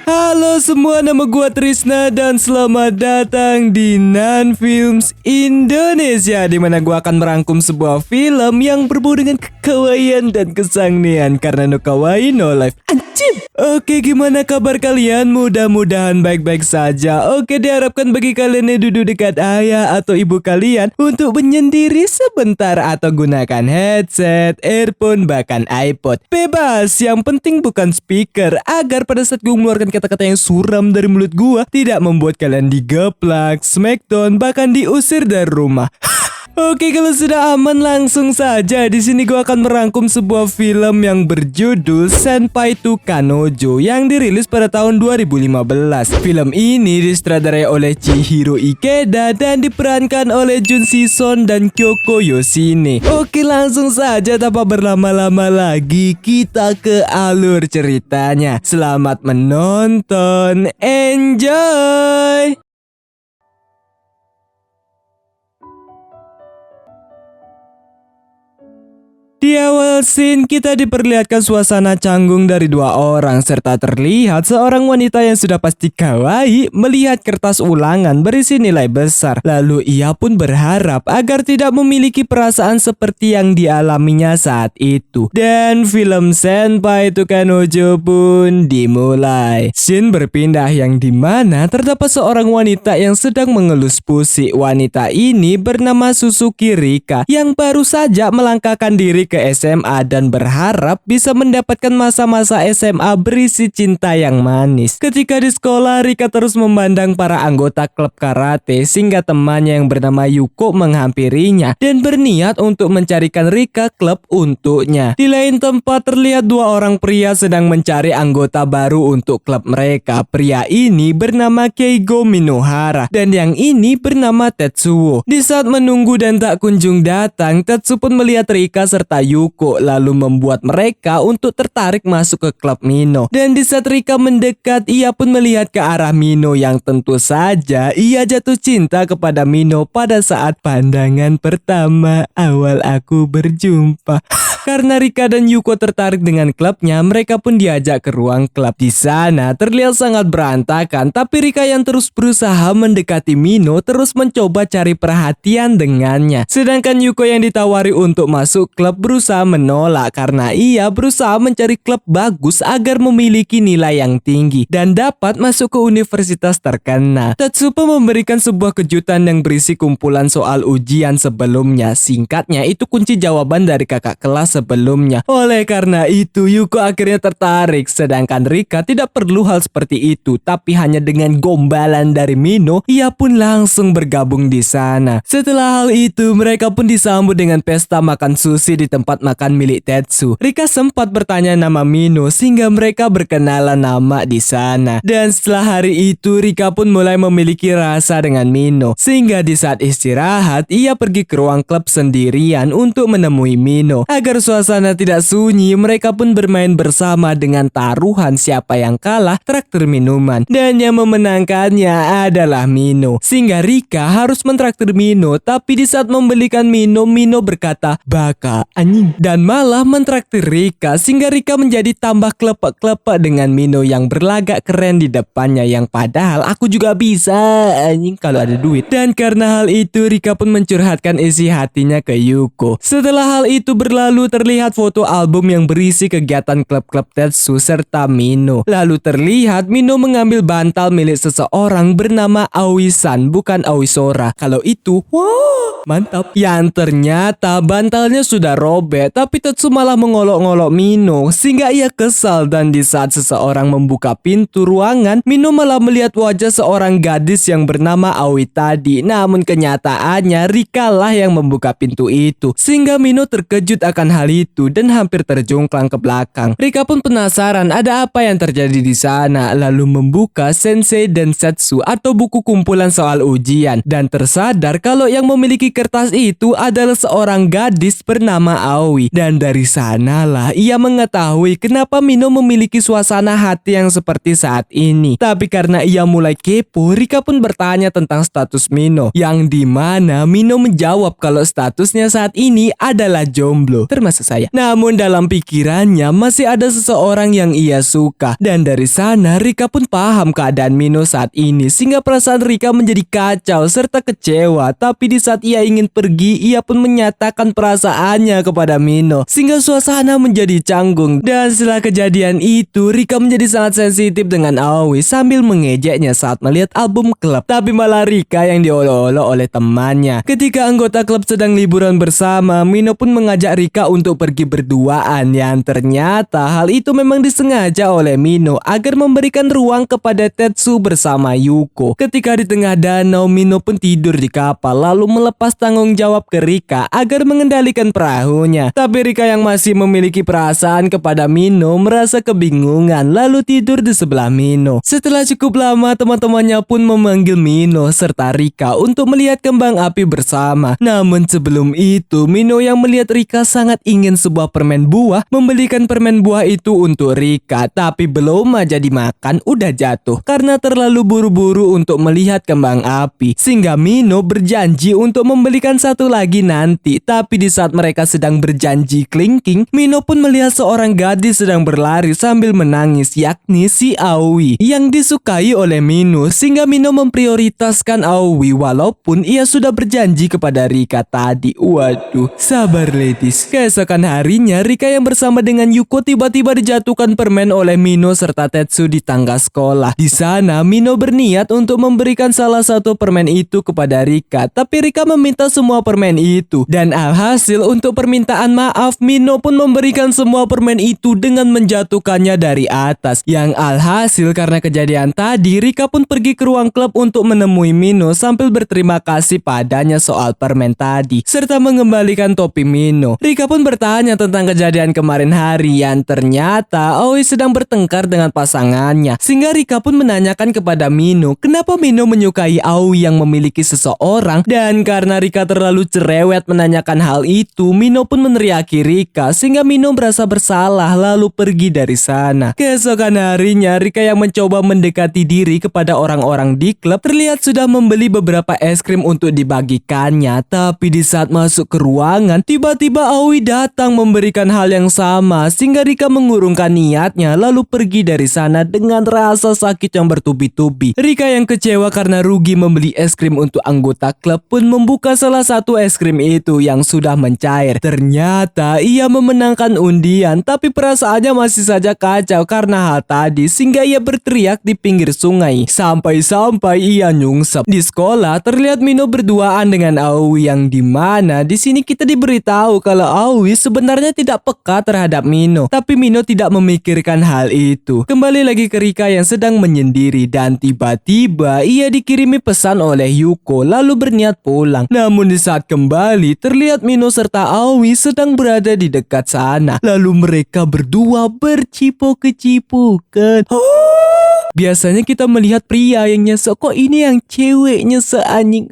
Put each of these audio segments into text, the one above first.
Halo semua, nama gua Trisna dan selamat datang di Nan Films Indonesia, di mana gua akan merangkum sebuah film yang berbau dengan kekawaian dan kesangnian, karena no kawaii no life. Anjir. Oke, gimana kabar kalian? Mudah-mudahan baik-baik saja. Oke, diharapkan bagi kalian yang duduk dekat ayah atau ibu kalian untuk menyendiri sebentar atau gunakan headset, earphone, bahkan iPod. Bebas, yang penting bukan speaker, agar pada saat gue mengeluarkan kata-kata yang suram dari mulut gua tidak membuat kalian digeplak, smackdown, bahkan diusir dari rumah. Oke, kalau sudah aman langsung saja. Di sini gua akan merangkum sebuah film yang berjudul Senpai to Kanojo yang dirilis pada tahun 2015. Film ini disutradarai oleh Chihiro Ikeda dan diperankan oleh Jun Si-son dan Kyoko Yoshine. Oke, langsung saja tanpa berlama-lama lagi kita ke alur ceritanya. Selamat menonton, enjoy! Di awal scene kita diperlihatkan suasana canggung dari dua orang serta terlihat seorang wanita yang sudah pasti kawaii melihat kertas ulangan berisi nilai besar. Lalu ia pun berharap agar tidak memiliki perasaan seperti yang dialaminya saat itu. Dan film Senpai to Kanojo pun dimulai. Scene berpindah yang dimana terdapat seorang wanita yang sedang mengelus pusi. Wanita ini bernama Suzuki Rika yang baru saja melangkahkan diri ke SMA dan berharap bisa mendapatkan masa-masa SMA berisi cinta yang manis. Ketika di sekolah, Rika terus memandang para anggota klub karate sehingga temannya yang bernama Yuko menghampirinya dan berniat untuk mencarikan Rika klub untuknya. Di lain tempat terlihat dua orang pria sedang mencari anggota baru untuk klub mereka. Pria ini bernama Keigo Minohara dan yang ini bernama Tetsuo. Di saat menunggu dan tak kunjung datang, Tetsuo pun melihat Rika serta Yuko lalu membuat mereka untuk tertarik masuk ke klub Mino. Dan di saat Rika mendekat, ia pun melihat ke arah Mino yang tentu saja ia jatuh cinta kepada Mino pada saat pandangan pertama awal aku berjumpa. Karena Rika dan Yuko tertarik dengan klubnya, mereka pun diajak ke ruang klub. Di sana terlihat sangat berantakan, tapi Rika yang terus berusaha mendekati Mino terus mencoba cari perhatian dengannya. Sedangkan Yuko yang ditawari untuk masuk klub berusaha menolak karena ia berusaha mencari klub bagus agar memiliki nilai yang tinggi dan dapat masuk ke universitas terkenal. Tetsuo memberikan sebuah kejutan yang berisi kumpulan soal ujian sebelumnya. Singkatnya, itu kunci jawaban dari kakak kelas sebelumnya. Oleh karena itu, Yuko akhirnya tertarik, sedangkan Rika tidak perlu hal seperti itu, tapi hanya dengan gombalan dari Mino, ia pun langsung bergabung di sana. Setelah hal itu, mereka pun disambut dengan pesta makan sushi di tempat makan milik Tetsuo. Rika sempat bertanya nama Mino sehingga mereka berkenalan nama di sana. Dan setelah hari itu, Rika pun mulai memiliki rasa dengan Mino, sehingga di saat istirahat, ia pergi ke ruang klub sendirian untuk menemui Mino. Agar suasana tidak sunyi, mereka pun bermain bersama dengan taruhan siapa yang kalah traktir minuman. Dan yang memenangkannya adalah Mino. Sehingga Rika harus mentraktir Mino, tapi di saat membelikan Mino, Mino berkata, "Baka, anjing." Dan malah mentraktir Rika, sehingga Rika menjadi tambah klepek-klepek dengan Mino yang berlagak keren di depannya, yang padahal aku juga bisa, anjing, kalau ada duit. Dan karena hal itu, Rika pun mencurhatkan isi hatinya ke Yuko. Setelah hal itu berlalu, terlihat foto album yang berisi kegiatan klub-klub Tetsuo serta Mino. Lalu terlihat Mino mengambil bantal milik seseorang bernama Aoi-san, bukan Aoi-sora. Kalau itu, wah, mantap. Yang ternyata bantalnya sudah robek, tapi Tetsuo malah mengolok-ngolok Mino sehingga ia kesal. Dan di saat seseorang membuka pintu ruangan, Mino malah melihat wajah seorang gadis yang bernama Aoi tadi. Namun kenyataannya Rika lah yang membuka pintu itu, sehingga Mino terkejut akan hal itu dan hampir terjungklang ke belakang. Rika pun penasaran ada apa yang terjadi di sana, lalu membuka Sensei Densetsu atau buku kumpulan soal ujian dan tersadar kalau yang memiliki kertas itu adalah seorang gadis bernama Aoi. Dan dari sanalah ia mengetahui kenapa Mino memiliki suasana hati yang seperti saat ini. Tapi karena ia mulai kepo, Rika pun bertanya tentang status Mino, yang dimana Mino menjawab kalau statusnya saat ini adalah jomblo. Termasuk maksud saya. Namun dalam pikirannya masih ada seseorang yang ia suka. Dan dari sana Rika pun paham keadaan Mino saat ini, sehingga perasaan Rika menjadi kacau serta kecewa. Tapi di saat ia ingin pergi, ia pun menyatakan perasaannya kepada Mino, sehingga suasana menjadi canggung. Dan setelah kejadian itu, Rika menjadi sangat sensitif dengan Aoi sambil mengejeknya saat melihat album klub. Tapi malah Rika yang diolok-olok oleh temannya. Ketika anggota klub sedang liburan bersama, Mino pun mengajak Rika untuk pergi berduaan, yang ternyata hal itu memang disengaja oleh Mino agar memberikan ruang kepada Tetsu bersama Yuko. Ketika di tengah danau, Mino pun tidur di kapal lalu melepas tanggung jawab ke Rika agar mengendalikan perahunya. Tapi Rika yang masih memiliki perasaan kepada Mino merasa kebingungan lalu tidur di sebelah Mino. Setelah cukup lama, teman-temannya pun memanggil Mino serta Rika untuk melihat kembang api bersama. Namun sebelum itu, Mino yang melihat Rika sangat ingin sebuah permen buah, membelikan permen buah itu untuk Rika. Tapi belum aja dimakan udah jatuh karena terlalu buru-buru untuk melihat kembang api. Sehingga Mino berjanji untuk membelikan satu lagi nanti. Tapi di saat mereka sedang berjanji kelingking, Mino pun melihat seorang gadis sedang berlari sambil menangis, yakni si Aoi yang disukai oleh Mino, sehingga Mino memprioritaskan Aoi walaupun ia sudah berjanji kepada Rika tadi. Waduh, sabar ladies. Keesokan harinya, Rika yang bersama dengan Yuko tiba-tiba dijatuhkan permen oleh Mino serta Tetsu di tangga sekolah. Di sana, Mino berniat untuk memberikan salah satu permen itu kepada Rika, tapi Rika meminta semua permen itu. Dan alhasil untuk permintaan maaf, Mino pun memberikan semua permen itu dengan menjatuhkannya dari atas. Yang alhasil karena kejadian tadi, Rika pun pergi ke ruang klub untuk menemui Mino sambil berterima kasih padanya soal permen tadi, serta mengembalikan topi Mino. Rika pun bertanya tentang kejadian kemarin hari, yang ternyata Aoi sedang bertengkar dengan pasangannya. Sehingga Rika pun menanyakan kepada Mino, kenapa Mino menyukai Aoi yang memiliki seseorang. Dan karena Rika terlalu cerewet menanyakan hal itu, Mino pun meneriaki Rika, sehingga Mino merasa bersalah lalu pergi dari sana. Keesokan harinya, Rika yang mencoba mendekati diri kepada orang-orang di klub terlihat sudah membeli beberapa es krim untuk dibagikannya. Tapi di saat masuk ke ruangan, tiba-tiba Aoi datang memberikan hal yang sama, sehingga Rika mengurungkan niatnya lalu pergi dari sana dengan rasa sakit yang bertubi-tubi. Rika yang kecewa karena rugi membeli es krim untuk anggota klub pun membuka salah satu es krim itu yang sudah mencair. Ternyata ia memenangkan undian, tapi perasaannya masih saja kacau karena hal tadi, sehingga ia berteriak di pinggir sungai sampai-sampai ia nyungsep. Di sekolah terlihat Mino berduaan dengan Aoi, yang dimana di sini kita diberitahu kalau Aoi sebenarnya tidak peka terhadap Mino, tapi Mino tidak memikirkan hal itu. Kembali lagi ke Rika yang sedang menyendiri, dan tiba-tiba ia dikirimi pesan oleh Yuko lalu berniat pulang. Namun di saat kembali terlihat Mino serta Aoi sedang berada di dekat sana, lalu mereka berdua bercipok-kecipokan. Biasanya kita melihat pria yang nyesek, kok ini yang cewek nyesek anjing.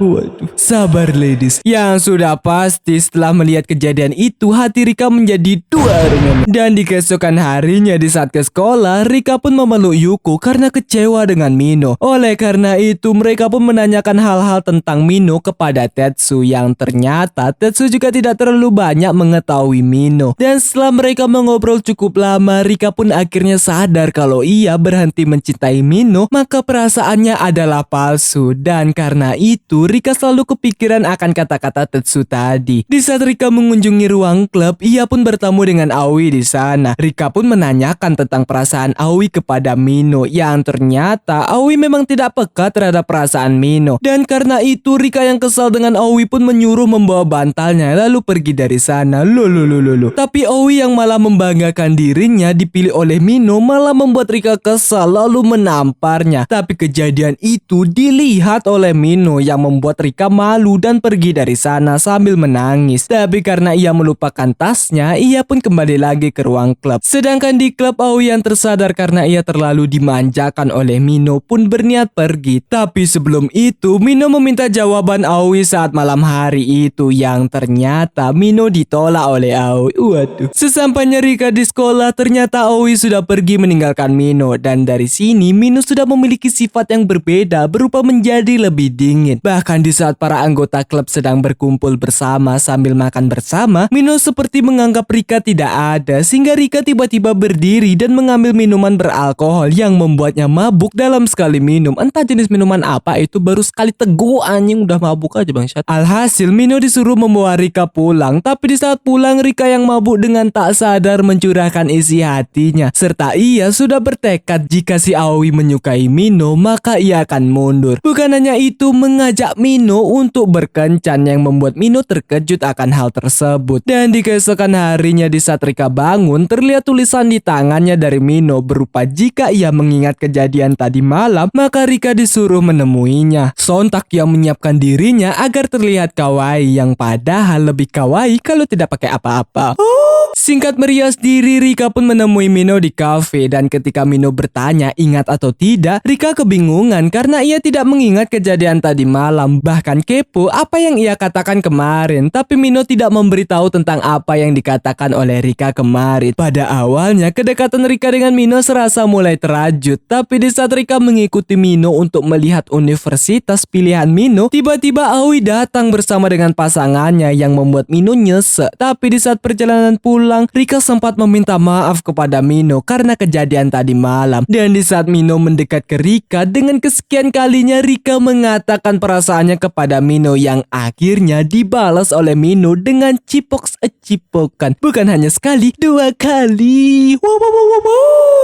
Waduh. Sabar ladies. Yang sudah pasti setelah melihat kejadian itu, hati Rika menjadi dua dengan. Dan di keesokan harinya di saat ke sekolah, Rika pun memeluk Yuko karena kecewa dengan Mino. Oleh karena itu, mereka pun menanyakan hal-hal tentang Mino kepada Tetsu, yang ternyata Tetsu juga tidak terlalu banyak mengetahui Mino. Dan setelah mereka mengobrol cukup lama, Rika pun akhirnya sadar kalau ia berhenti mencintai Mino, maka perasaannya adalah palsu. Dan karena itu, Rika selalu kepikiran akan kata-kata Tetsu tadi. Di saat Rika mengunjungi ruang klub, ia pun bertemu dengan Aoi di sana. Rika pun menanyakan tentang perasaan Aoi kepada Mino, yang ternyata Aoi memang tidak peka terhadap perasaan Mino. Dan karena itu, Rika yang kesal dengan Aoi pun menyuruh membawa bantalnya lalu pergi dari sana. Loh. Tapi Aoi yang malah membanggakan dirinya dipilih oleh Mino malah membuat Rika kesal lalu menamparnya. Tapi kejadian itu dilihat oleh Mino yang membuat Rika malu dan pergi dari sana sambil menangis. Tapi karena ia melupakan tasnya, ia pun kembali lagi ke ruang klub. Sedangkan di klub, Aoi yang tersadar karena ia terlalu dimanjakan oleh Mino pun berniat pergi. Tapi sebelum itu, Mino meminta jawaban Aoi saat malam hari itu, yang ternyata Mino ditolak oleh Aoi. Waduh. Sesampainya Rika di sekolah, ternyata Aoi sudah pergi meninggalkan Mino. Dan Dan dari sini Mino sudah memiliki sifat yang berbeda berupa menjadi lebih dingin. Bahkan di saat para anggota klub sedang berkumpul bersama sambil makan bersama, Mino seperti menganggap Rika tidak ada sehingga Rika tiba-tiba berdiri dan mengambil minuman beralkohol yang membuatnya mabuk dalam sekali minum. Entah jenis minuman apa itu, baru sekali teguh anjing udah mabuk aja bangsat. Alhasil Mino disuruh membawa Rika pulang, tapi di saat pulang Rika yang mabuk dengan tak sadar mencurahkan isi hatinya, serta ia sudah bertekad jika si Aoi menyukai Mino maka ia akan mundur. Bukan hanya itu, mengajak Mino untuk berkencan yang membuat Mino terkejut akan hal tersebut. Dan di keesokan harinya di saat Rika bangun, terlihat tulisan di tangannya dari Mino berupa jika ia mengingat kejadian tadi malam maka Rika disuruh menemuinya. Sontak ia menyiapkan dirinya agar terlihat kawaii, yang padahal lebih kawaii kalau tidak pakai apa-apa. Singkat merias diri, Rika pun menemui Mino di kafe, dan ketika Mino bertanya ingat atau tidak, Rika kebingungan karena ia tidak mengingat kejadian tadi malam, bahkan kepo apa yang ia katakan kemarin. Tapi Mino tidak memberitahu tentang apa yang dikatakan oleh Rika kemarin. Pada awalnya kedekatan Rika dengan Mino serasa mulai terajut, tapi di saat Rika mengikuti Mino untuk melihat universitas pilihan Mino, tiba-tiba Aoi datang bersama dengan pasangannya yang membuat Mino nyesek. Tapi di saat perjalanan pulang, Rika sempat meminta maaf kepada Mino karena kejadian tadi malam. Dan di saat Mino mendekat ke Rika, dengan kesekian kalinya Rika mengatakan perasaannya kepada Mino yang akhirnya dibalas oleh Mino dengan cipokan. Bukan hanya sekali, 2 kali.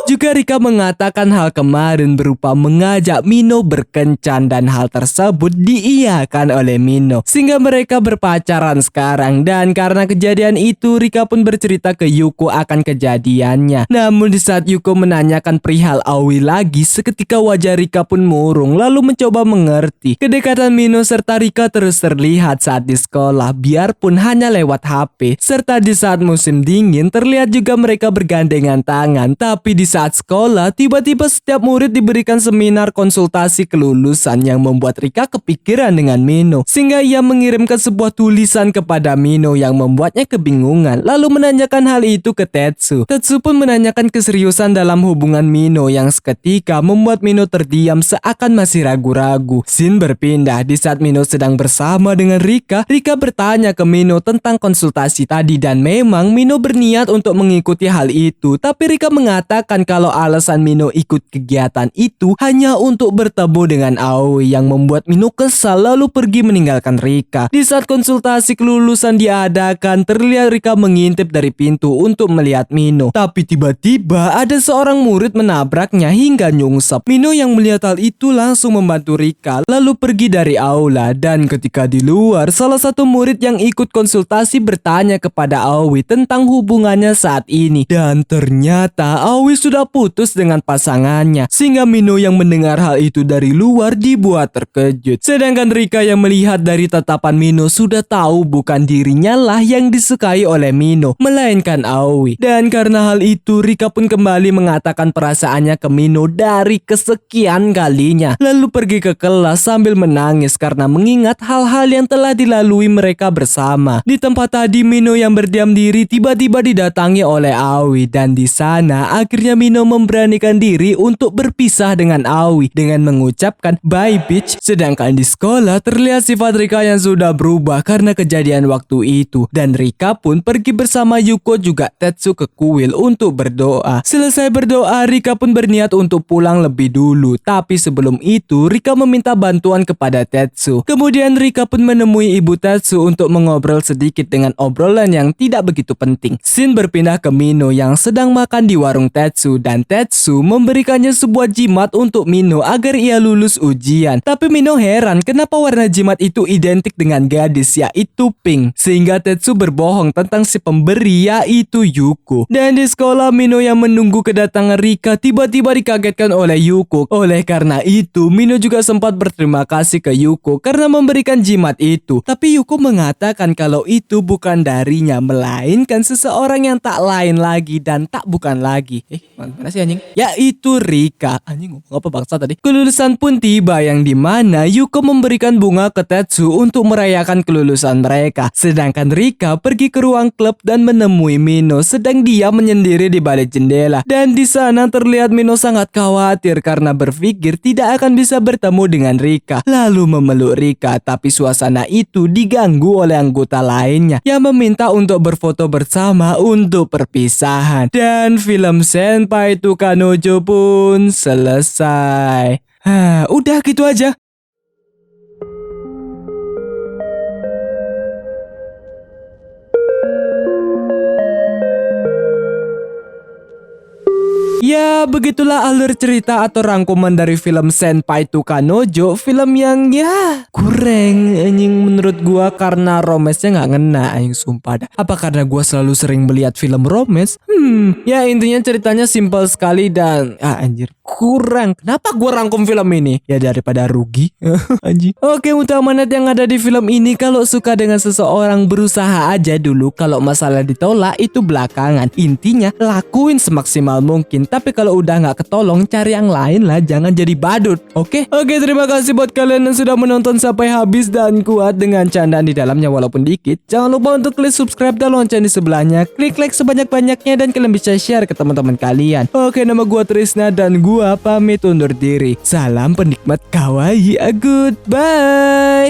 Juga Rika mengatakan hal kemarin berupa mengajak Mino berkencan, dan hal tersebut diiyakan oleh Mino sehingga mereka berpacaran sekarang. Dan karena kejadian itu, Rika pun bercerita ke Yuko akan kejadiannya. Namun di saat Yuko menanyakan perihal Aoi lagi, seketika wajah Rika pun murung lalu mencoba mengerti. Kedekatan Mino serta Rika terus terlihat saat di sekolah, biarpun hanya lewat HP. Serta di saat musim dingin terlihat juga mereka bergandengan tangan. Tapi di saat sekolah, tiba-tiba setiap murid diberikan seminar konsultasi kelulusan yang membuat Rika kepikiran dengan Mino, sehingga ia mengirimkan sebuah tulisan kepada Mino yang membuatnya kebingungan, lalu menanyakan hal itu ke Tetsu. Tetsu pun menanyakan keseriusan dalam hubungan Mino yang seketika membuat Mino terdiam seakan masih ragu-ragu. Scene berpindah di saat Mino sedang bersama dengan Rika. Rika bertanya ke Mino tentang konsultasi tadi, dan memang Mino berniat untuk mengikuti hal itu. Tapi Rika mengatakan kalau alasan Mino ikut kegiatan itu hanya untuk bertemu dengan Aoi, yang membuat Mino kesal lalu pergi meninggalkan Rika. Di saat konsultasi kelulusan diadakan, terlihat Rika mengintip dari pintu untuk melihat Mino. Tapi tiba-tiba ada seorang murid menabraknya hingga nyungsep. Mino yang melihat hal itu langsung membantu Rika lalu pergi dari aula. Dan ketika di luar, salah satu murid yang ikut konsultasi bertanya kepada Aoi tentang hubungannya saat ini. Dan ternyata Aoi sudah putus dengan pasangannya, sehingga Mino yang mendengar hal itu dari luar dibuat terkejut. Sedangkan Rika yang melihat dari tatapan Mino sudah tahu bukan dirinya lah yang disukai oleh Mino, melainkan Aoi. Dan karena hal itu, Rika pun kembali mengatakan perasaannya ke Mino dari kesekian kalinya, lalu pergi ke kelas sambil menangis karena mengingat hal-hal yang telah dilalui mereka bersama. Di tempat tadi, Mino yang berdiam diri tiba-tiba didatangi oleh Aoi, dan di sana akhirnya Mino memberanikan diri untuk berpisah dengan Aoi dengan mengucapkan bye bitch. Sedangkan di sekolah terlihat sifat Rika yang sudah berubah karena kejadian waktu itu, dan Rika pun pergi bersama Yuko juga Tetsu ke kuil untuk berdoa. Selesai berdoa, Rika pun berniat untuk pulang lebih dulu. Tapi sebelum itu, Rika meminta bantuan kepada Tetsu. Kemudian Rika pun menemui ibu Tetsu untuk mengobrol sedikit dengan obrolan yang tidak begitu penting. Scene berpindah ke Mino yang sedang makan di warung Tetsu, dan Tetsu memberikannya sebuah jimat untuk Mino agar ia lulus ujian. Tapi Mino heran kenapa warna jimat itu identik dengan gadis, yaitu pink, sehingga Tetsu berbohong tentang si pemberi, yaitu Yuko. Dan di sekolah, Mino yang menunggu kedatangan Rika tiba-tiba dikagetkan oleh Yuko. Oleh karena itu, Mino juga sempat berterima kasih ke Yuko karena memberikan jimat itu. Tapi Yuko mengatakan kalau itu bukan darinya, melainkan seseorang yang tak lain lagi dan tak bukan lagi. Mana sih anjing? Yaitu Rika. Anjing ngomong apa bangsa tadi? Kelulusan pun tiba, yang dimana Yuko memberikan bunga ke Tetsu untuk merayakan kelulusan mereka. Sedangkan Rika pergi ke ruang klub dan menemui Mino sedang dia menyendiri di balik jendela. Dan di sana terlihat terlihat Mino sangat khawatir karena berpikir tidak akan bisa bertemu dengan Rika. Lalu memeluk Rika, tapi suasana itu diganggu oleh anggota lainnya yang meminta untuk berfoto bersama untuk perpisahan. Dan film Senpai Tukanojo pun selesai. Udah gitu aja. Ya, begitulah alur cerita atau rangkuman dari film Senpai Tukanojo. Film yang ya kurang anjing menurut gua karena romance-nya nggak ngena anjing sumpah dah. Apa karena gua selalu sering melihat film romance? Ya intinya ceritanya simpel sekali dan anjir kurang. Kenapa gua rangkum film ini? Ya daripada rugi. Anjing. Oke, untuk amanat yang ada di film ini, kalau suka dengan seseorang berusaha aja dulu, kalau masalah ditolak itu belakangan. Intinya lakuin semaksimal mungkin. Tapi kalau udah nggak ketolong, cari yang lain lah, jangan jadi badut. Oke, terima kasih buat kalian yang sudah menonton sampai habis dan kuat dengan candaan di dalamnya walaupun dikit. Jangan lupa untuk klik subscribe dan lonceng di sebelahnya. Klik like sebanyak-banyaknya dan kalian bisa share ke teman-teman kalian. Oke, nama gua Trisna dan gua pamit undur diri. Salam penikmat kawaii, goodbye.